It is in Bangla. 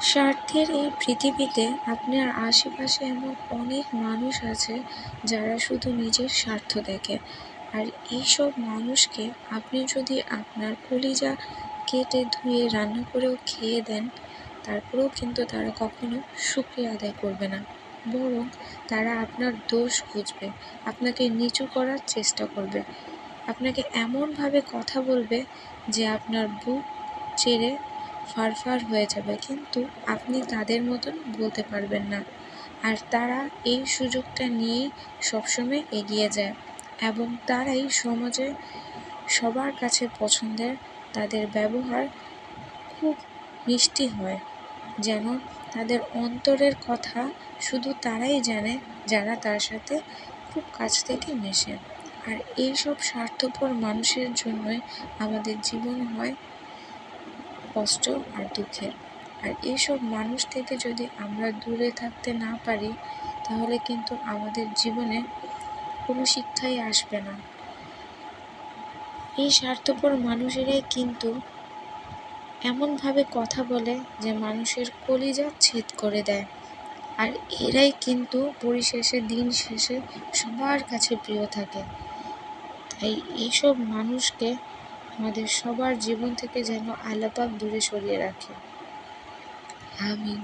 স্বার্থের এই পৃথিবীতে আপনার আশেপাশে এমন অনেক মানুষ আছে যারা শুধু নিজের স্বার্থ দেখে। আর এইসব মানুষকে আপনি যদি আপনার কলিজা কেটে ধুয়ে রান্না করেও খেয়ে দেন, তারপরেও কিন্তু তারা কখনো শুকরিয়া আদায় করবে না, বরং তারা আপনার দোষ খুঁজবে, আপনাকে নিচু করার চেষ্টা করবে, আপনাকে এমনভাবে কথা বলবে যে আপনার বুক চেড়ে ফাড়ফাড় হয়ে যাবে, কিন্তু আপনি তাদের মতন বলতে পারবেন না। আর তারা এই সুযোগটা নিয়েই সবসময় এগিয়ে যায় এবং তারাই সমাজে সবার কাছে পছন্দের। তাদের ব্যবহার খুব মিষ্টি হয়, যেন তাদের অন্তরের কথা শুধু তারাই জানে যারা তার সাথে খুব কাছ থেকে মেশে। আর এইসব স্বার্থপর মানুষের জন্যই আমাদের জীবন হয় কষ্ট আর দুঃখের। আর এইসব মানুষ থেকে যদি আমরা দূরে থাকতে না পারি, তাহলে কিন্তু আমাদের জীবনে কোনো শিক্ষাই আসবে না। এই স্বার্থপর মানুষেরাই কিন্তু এমনভাবে কথা বলে যে মানুষের কলিজা ছেদ করে দেয়। আর এরাই কিন্তু পরিশেষে দিন শেষে সবার কাছে প্রিয় থাকে। তাই এইসব মানুষকে আমাদের সবার জীবন থেকে যেন আল্লাহ পাক দূরে সরিয়ে রাখে। আমিন।